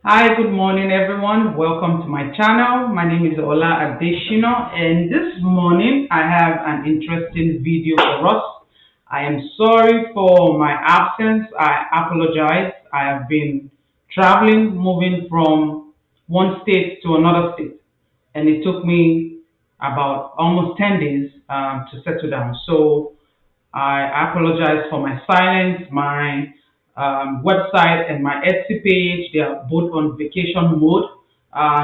Hi, good morning, everyone. Welcome to my channel. My name is Ola Adeshino, and this morning I have an interesting video for us. I am sorry for my absence. I apologize. I have been traveling, moving from one state to another state, and it took me about almost 10 days to settle down. So I apologize for my silence. My website and my Etsy page, they are both on vacation mode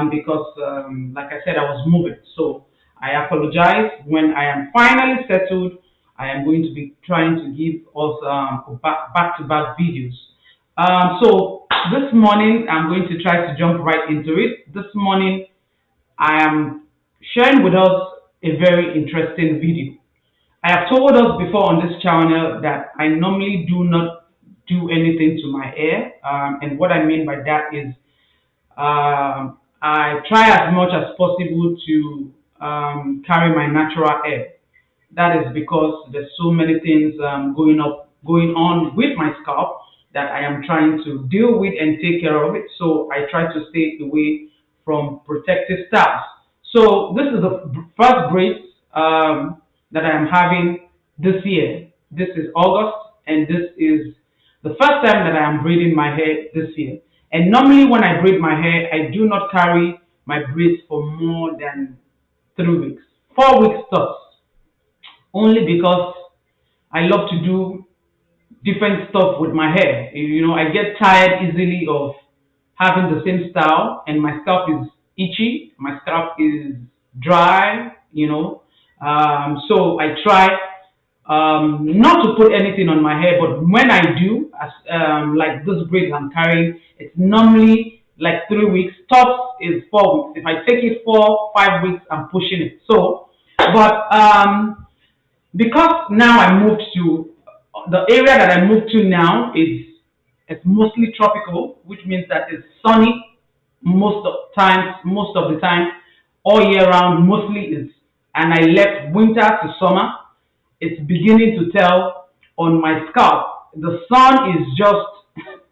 because, like I said, I was moving. So I apologize. When I am finally settled, I am going to be trying to give us back-to-back videos. So this morning, I'm going to try to jump right into it. This morning, I am sharing with us a very interesting video. I have told us before on this channel that I normally do not do anything to my hair. And what I mean by that is I try as much as possible to carry my natural hair. That is because there's so many things going on with my scalp that I am trying to deal with and take care of it. So I try to stay away from protective styles. So this is the first braid that I am having this year. This is August, and this is the first time that I am braiding my hair this year. And normally when I braid my hair, I do not carry my braids for more than 3 weeks. 4 weeks tops only because I love to do different stuff with my hair. I get tired easily of having the same style, and my scalp is itchy, my scalp is dry, so I try not to put anything on my hair, but when I do, as like this braid I'm carrying, it's normally like 3 weeks. Tops is 4 weeks. If I take it 4, 5 weeks, I'm pushing it. So, but because now I moved to the area that I moved to now is it's mostly tropical, which means that it's sunny most of the time, all year round. Mostly is, and I left winter to summer. It's beginning to tell on my scalp. The sun is just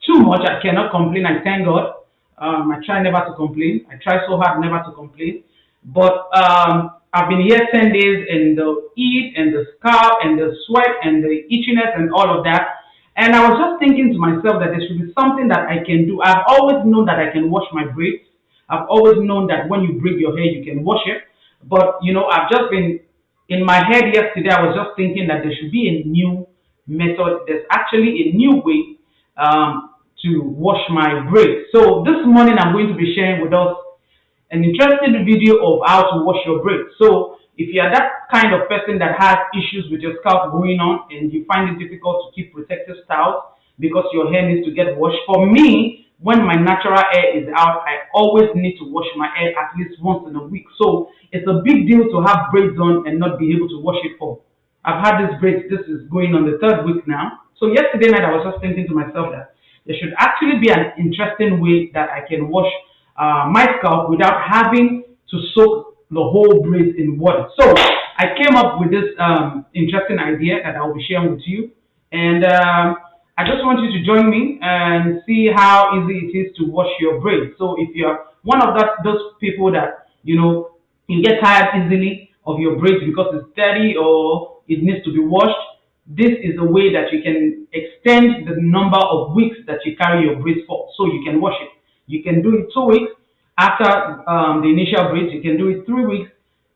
too much. I cannot complain. I thank God. I try never to complain. I try so hard never to complain. But I've been here 10 days, and the heat and the scalp and the sweat and the itchiness and all of that. And I was just thinking to myself that there should be something that I can do. I've always known that I can wash my braids. I've always known that when you braid your hair, you can wash it. But I've just been in my head yesterday. I was just thinking that there should be a new method. There's actually a new way to wash my braids. So this morning, I'm going to be sharing with us an interesting video of how to wash your braids. So if you are that kind of person that has issues with your scalp going on and you find it difficult to keep protective styles because your hair needs to get washed, for me, when my natural hair is out, I always need to wash my hair at least once in a week. So it's a big deal to have braids on and not be able to wash it for. I've had this braids, this is going on the third week now. So yesterday night I was just thinking to myself that there should actually be an interesting way that I can wash my scalp without having to soak the whole braid in water. So I came up with this interesting idea that I will be sharing with you, and I just want you to join me and see how easy it is to wash your braids. So if you're one of those people that you get tired easily of your braids because it's dirty or it needs to be washed, this is a way that you can extend the number of weeks that you carry your braids for, so you can wash it. You can do it 2 weeks after the initial braids. You can do it 3 weeks.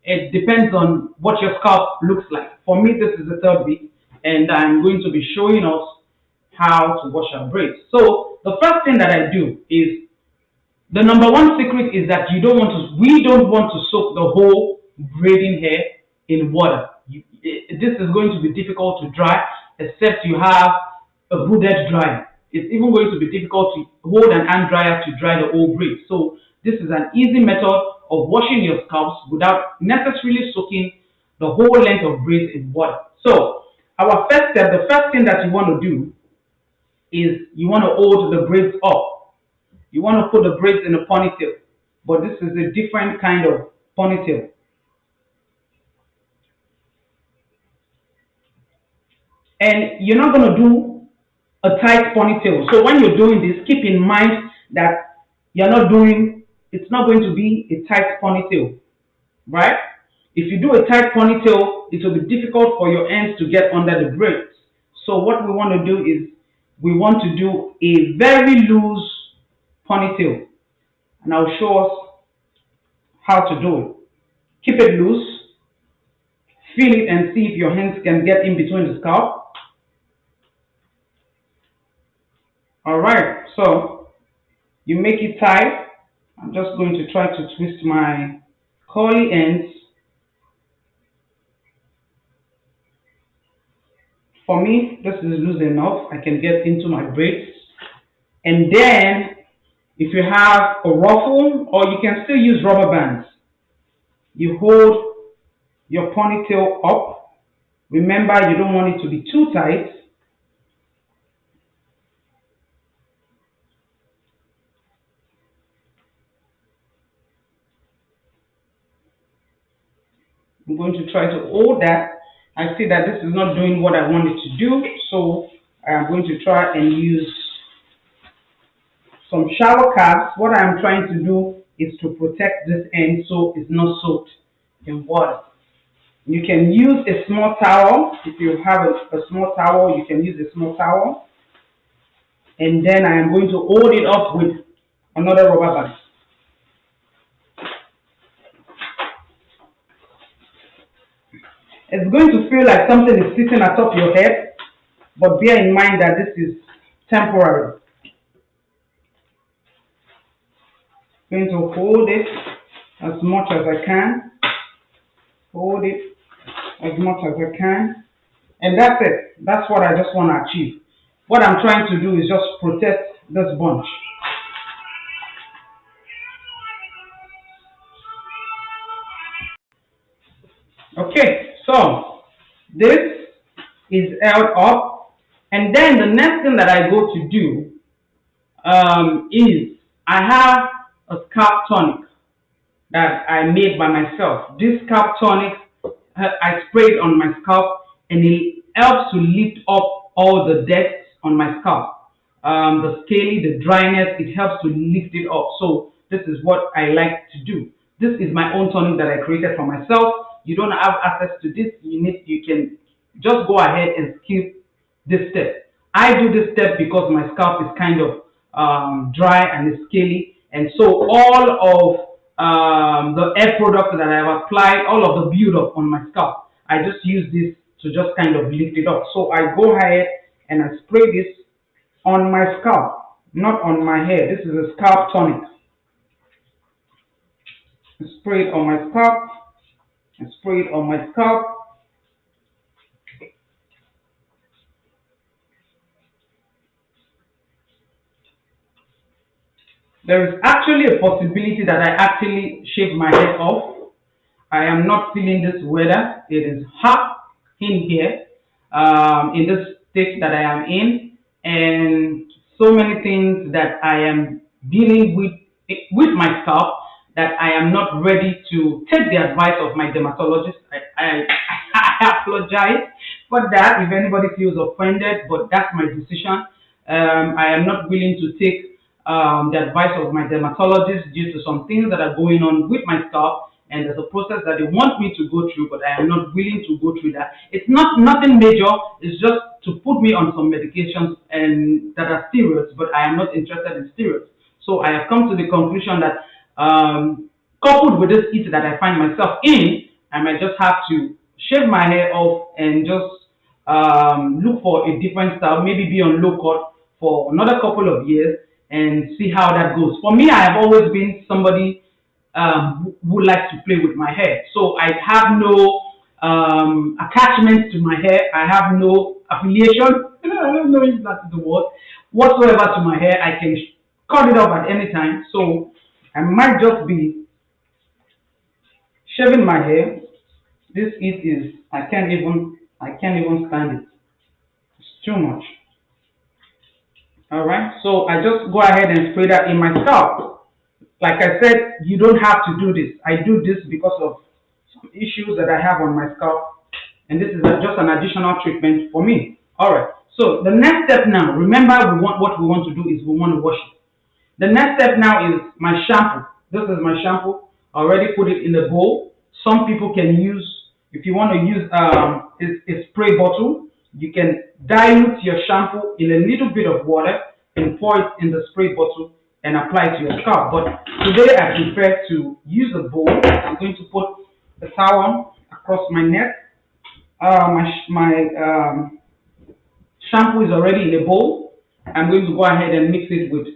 It depends on what your scalp looks like. For me, this is the third week, and I'm going to be showing us how to wash our braids. So the first thing that I do is, the number one secret is that we don't want to soak the whole braiding hair in water. This is going to be difficult to dry, except you have a hooded dryer. It's even going to be difficult to hold an hand dryer to dry the whole braid. So this is an easy method of washing your scalps without necessarily soaking the whole length of braids in water. So our first step, the first thing that you want to do is you want to hold the braids up. You want to put the braids in a ponytail, but this is a different kind of ponytail. And you're not going to do a tight ponytail. So when you're doing this, keep in mind that you're not doing, it's not going to be a tight ponytail, right? If you do a tight ponytail, it will be difficult for your ends to get under the braids. So what we want to do is we want to do a very loose ponytail, and I'll show us how to do it. Keep it loose, feel it and see if your hands can get in between the scalp. Alright, so you make it tight. I'm just going to try to twist my curly ends. For me, this is loose enough. I can get into my braids. And then, if you have a ruffle, or you can still use rubber bands, you hold your ponytail up. Remember, you don't want it to be too tight. I'm going to try to hold that. I see that this is not doing what I wanted to do, so I'm going to try and use some shower caps. What I'm trying to do is to protect this end so it's not soaked in water. You can use a small towel. If you have a small towel, you can use a small towel. And then I am going to hold it up with another rubber band. It's going to feel like something is sitting atop your head, but bear in mind that this is temporary. I'm going to hold it as much as I can. Hold it as much as I can. And that's it. That's what I just want to achieve. What I'm trying to do is just protect this bunch. Okay, so this is held up. And then the next thing that I go to do is I have a scalp tonic that I made by myself. This scalp tonic, I sprayed on my scalp, and it helps to lift up all the dead on my scalp. The scaly, the dryness, it helps to lift it up. So this is what I like to do. This is my own tonic that I created for myself. You don't have access to this. You can just go ahead and skip this step. I do this step because my scalp is kind of dry and it's scaly, and so all of the air products that I have applied, all of the build up on my scalp, I just use this to just kind of lift it up. So I go ahead and I spray this on my scalp, not on my hair. This is a scalp tonic. I spray it on my scalp. I spray it on my scalp. There is actually a possibility that I actually shave my head off. I am not feeling this weather. It is hot in here, in this state that I am in, and so many things that I am dealing with my scalp that I am not ready to take the advice of my dermatologist. I apologize for that if anybody feels offended, but that's my decision. I am not willing to take the advice of my dermatologist due to some things that are going on with my scalp, and there's a process that they want me to go through, but I am not willing to go through that. It's not nothing major. It's just to put me on some medications and that are steroids, but I am not interested in steroids. So I have come to the conclusion that coupled with this heat that I find myself in, I might just have to shave my hair off and just look for a different style, maybe be on low cut for another couple of years and see how that goes. For me, I have always been somebody who likes to play with my hair. So I have no attachment to my hair. I have no affiliation. I don't know if that's the word whatsoever to my hair. I can cut it off at any time. So I might just be shaving my hair. This heat is I can't even stand it. It's too much. Alright, so I just go ahead and spray that in my scalp. Like I said, you don't have to do this. I do this because of some issues that I have on my scalp, and this is just an additional treatment for me. Alright, so the next step now, remember what we want to do is we want to wash it. The next step now is my shampoo. This is my shampoo. I already put it in the bowl. Some people can use, if you want to use a spray bottle, you can dilute your shampoo in a little bit of water and pour it in the spray bottle and apply it to your scalp. But today I prefer to use a bowl. I'm going to put the towel across my neck. My shampoo is already in a bowl. I'm going to go ahead and mix it with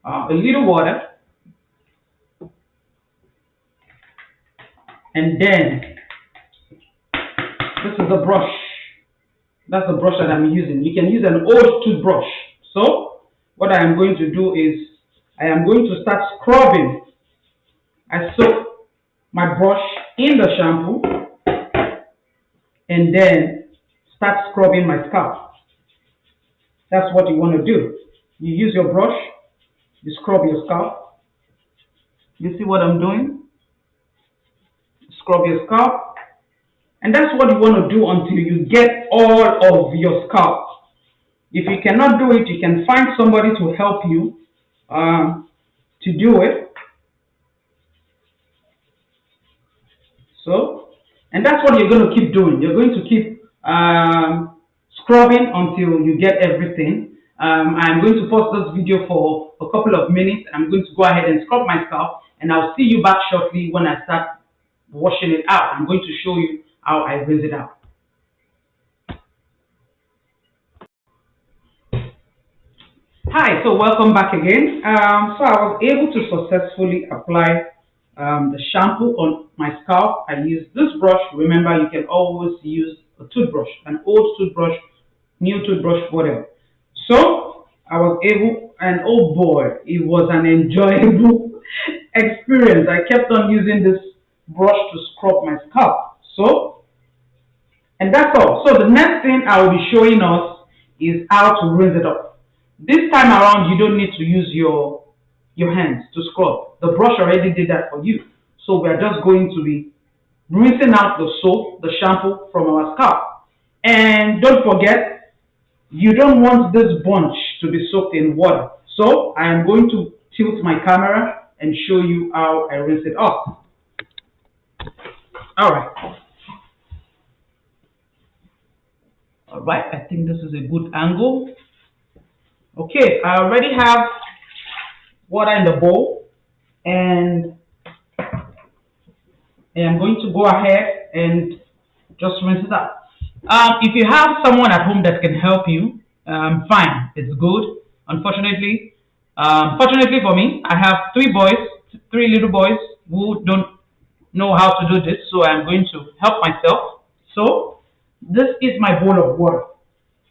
a little water, and then this is a brush. That's the brush that I'm using. You can use an old toothbrush. So what I am going to do is I am going to start scrubbing. I soak my brush in the shampoo and then start scrubbing my scalp. That's what you want to do. You use your brush, you scrub your scalp. You see what I'm doing? Scrub your scalp. And that's what you want to do until you get all of your scalp. If you cannot do it, you can find somebody to help you to do it. So, and that's what you're going to keep doing. You're going to keep scrubbing until you get everything. I'm going to pause this video for a couple of minutes. I'm going to go ahead and scrub my scalp, and I'll see you back shortly when I start washing it out. I'm going to show you how I rinse it out. Hi, so welcome back again. So I was able to successfully apply the shampoo on my scalp. I used this brush. Remember, you can always use a toothbrush, an old toothbrush, new toothbrush, whatever. So I was able, and oh boy, it was an enjoyable experience. I kept on using this brush to scrub my scalp. So, and that's all. So the next thing I will be showing us is how to rinse it off. This time around, you don't need to use your hands to scrub. The brush already did that for you. So we're just going to be rinsing out the soap, the shampoo from our scalp. And don't forget, you don't want this bunch to be soaked in water. So I am going to tilt my camera and show you how I rinse it off. Alright. Alright, I think this is a good angle. Okay, I already have water in the bowl, and I'm going to go ahead and just rinse it out. If you have someone at home that can help you, fine, it's good. Unfortunately, fortunately for me, I have three little boys who don't know how to do this, so I'm going to help myself. So this is my bowl of water,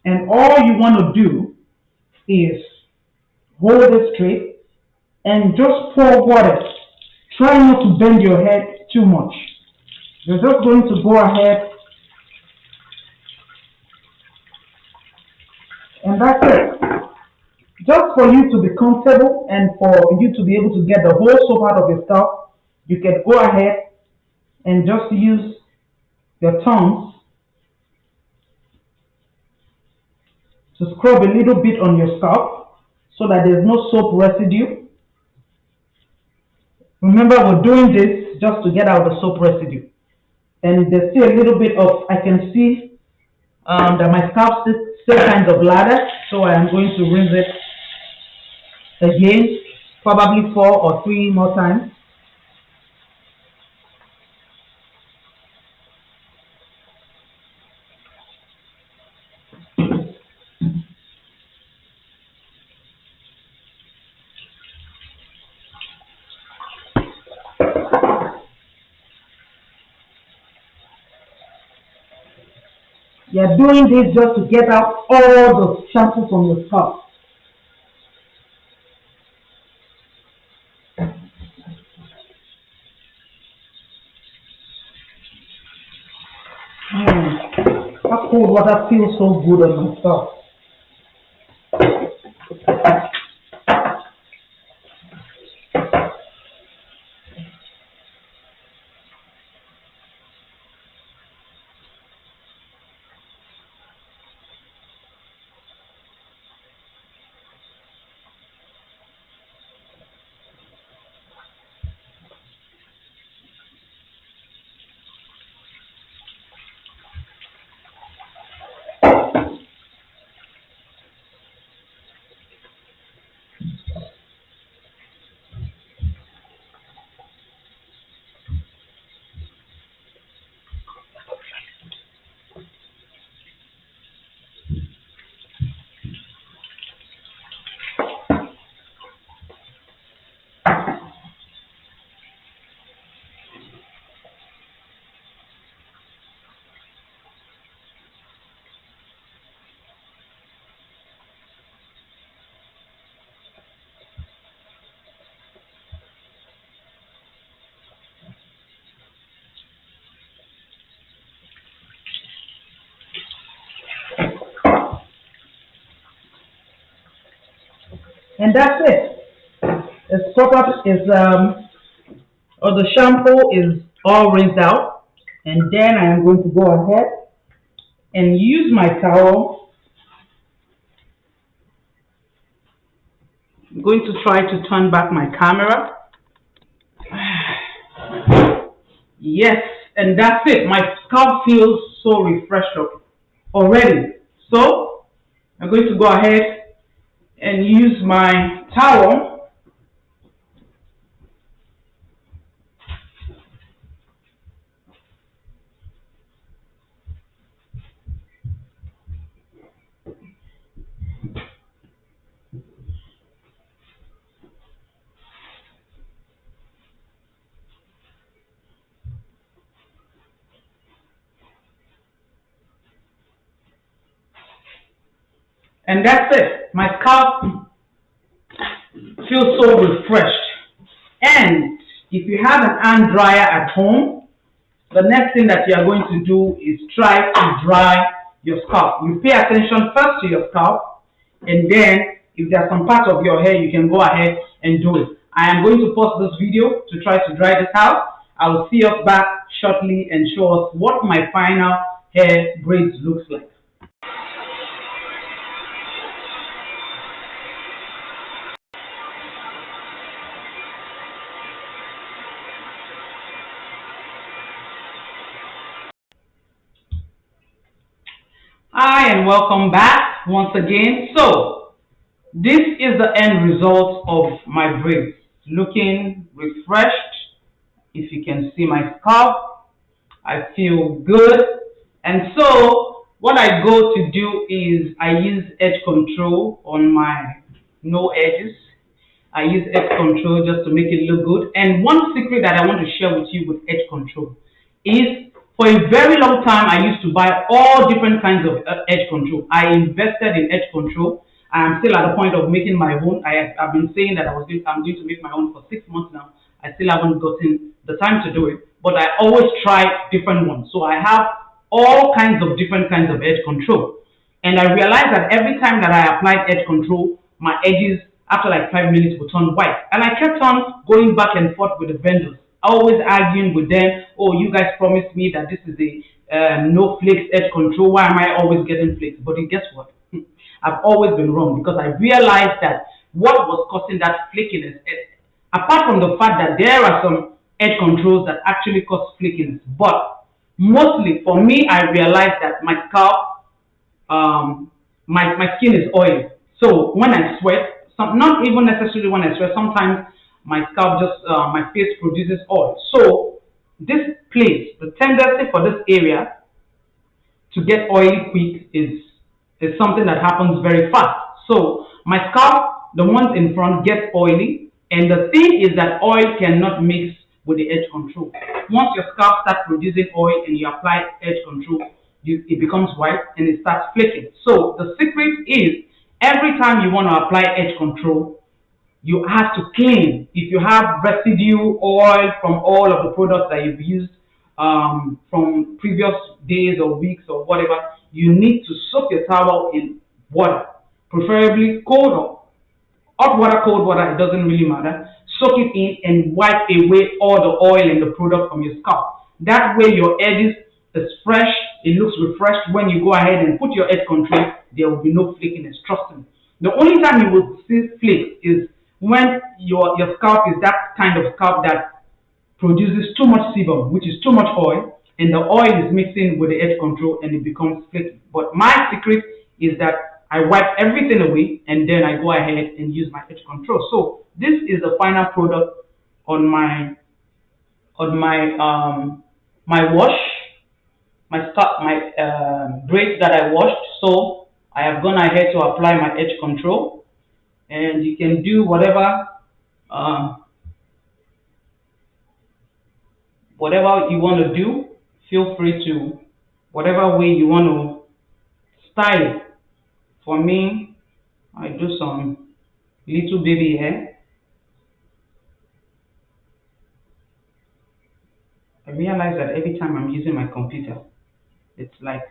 and all you want to do is hold it straight and just pour water. Try not to bend your head too much. You're just going to go ahead, and that's it. Just for you to be comfortable and for you to be able to get the whole soap out of your scalp, you can go ahead and just use your tongs to scrub a little bit on your scalp so that there's no soap residue. Remember, we're doing this just to get out the soap residue. And there's still a little bit of, I can see that my scalp still kind of lather, so I am going to rinse it again, probably 4 or 3 more times. You're doing this just to get out all the shampoo from your scalp. That cold water feels so good on my scalp. And that's it. The scrub is or the shampoo is all rinsed out, and then I am going to go ahead and use my towel. I'm going to try to turn back my camera. Yes, and that's it. My scalp feels so refreshed up already. So I'm going to go ahead and use my towel. And that's it. My scalp feels so refreshed. And if you have an hand dryer at home, the next thing that you are going to do is try to dry your scalp. You pay attention first to your scalp, and then if there's some part of your hair, you can go ahead and do it. I am going to pause this video to try to dry this out. I will see us back shortly and show us what my final hair braids looks like. Hi and welcome back once again. So this is the end result of my braids. Looking refreshed. If you can see my scalp, I feel good. And so what I go to do is I use edge control on my no edges. I use edge control just to make it look good. And one secret that I want to share with you with edge control is for a very long time I used to buy all different kinds of edge control. I invested in edge control. I'm still at the point of making my own. I've been saying that I'm going to make my own for 6 months now. I still haven't gotten the time to do it, but I always try different ones. So I have all kinds of different kinds of edge control. And I realized that every time that I applied edge control, my edges after like 5 minutes would turn white. And I kept on going back and forth with the vendors, always arguing with them. Oh, you guys promised me that this is a no flakes edge control. Why am I always getting flakes? But guess what? I've always been wrong because I realized that what was causing that flakiness, apart from the fact that there are some edge controls that actually cause flakiness, but mostly for me, I realized that my scalp, my skin is oily. So when I sweat, not even necessarily when I sweat, sometimes my scalp just, my face produces oil. So this place, the tendency for this area to get oily quick is something that happens very fast. So my scalp, the ones in front get oily, and the thing is that oil cannot mix with the edge control. Once your scalp starts producing oil and you apply edge control, it becomes white and it starts flaking. So the secret is every time you want to apply edge control, you have to clean. If you have residue oil from all of the products that you've used from previous days or weeks or whatever, you need to soak your towel in water, preferably cold or hot water, cold water, it doesn't really matter. Soak it in and wipe away all the oil and the product from your scalp. That way your edges is fresh, it looks refreshed. When you go ahead and put your edge control, there will be no flakiness, trust me. The only time you will see flakes is when your scalp is that kind of scalp that produces too much sebum, which is too much oil, and the oil is mixing with the edge control and it becomes flaky. But my secret is that I wipe everything away and then I go ahead and use my edge control. So this is the final product on my wash, my braids that I washed. So I have gone ahead to apply my edge control, and you can do um, whatever you want to do. Feel free to whatever way you want to style it. For me, I do some little baby hair. I realize that every time I'm using my computer, it's like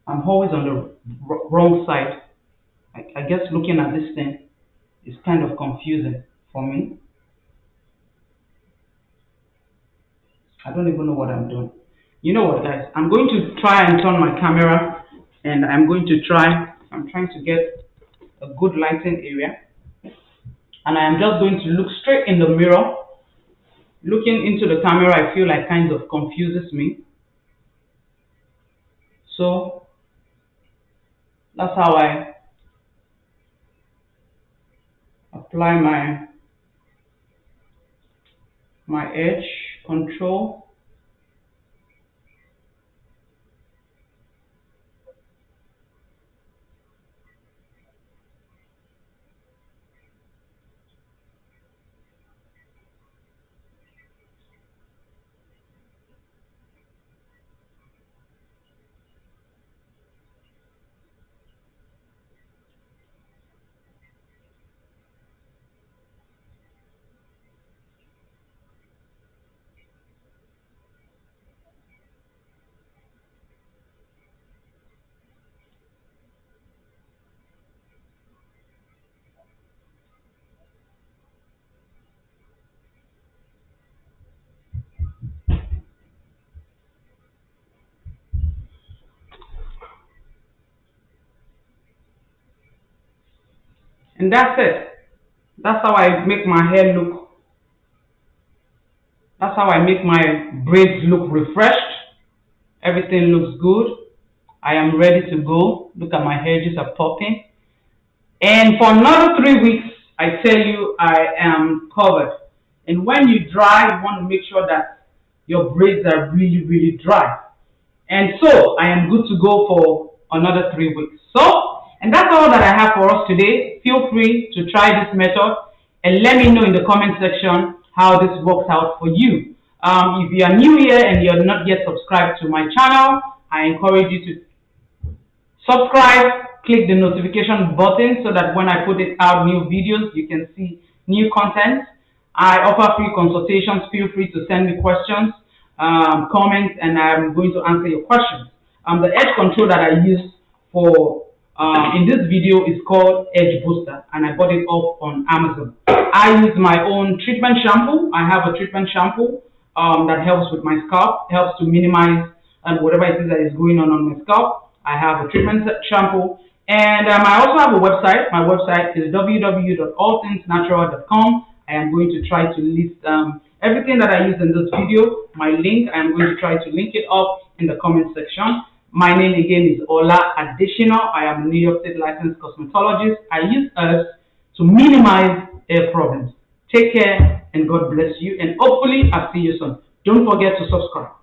I'm always on the wrong side I guess looking at this thing is kind of confusing for me. I don't even know what I'm doing. You know what, guys? I'm going to try and turn my camera, and I'm going to try. I'm trying to get a good lighting area, and I am just going to look straight in the mirror. Looking into the camera, I feel like kind of confuses me. So that's how I apply my edge control. And that's it. That's how I make my hair look. That's how I make my braids look refreshed. Everything looks good. I am ready to go. Look at my edges are popping. And for another 3 weeks, I tell you, I am covered. And when you dry, you want to make sure that your braids are really, really dry. And so I am good to go for another 3 weeks. So, and that's all that I have for us today. Feel free to try this method and let me know in the comment section how this works out for you. If you are new here and you're not yet subscribed to my channel, I encourage you to subscribe, click the notification button so that when I put it out new videos, you can see new content. I offer free consultations. Feel free to send me questions, comments, and I'm going to answer your questions. The edge control that I use for in this video is called Edge Booster, and I bought it off on Amazon. I use my own treatment shampoo. I have a treatment shampoo that helps with my scalp, helps to minimize whatever it is that is going on my scalp. I have a treatment shampoo, and I also have a website. My website is www.allthingsnatural.com. I am going to try to list everything that I use in this video. My link, I am going to try to link it up in the comment section. My name again is Ola Additional. I am a New York State licensed cosmetologist. I use herbs to minimize hair problems. Take care and God bless you. And hopefully I'll see you soon. Don't forget to subscribe.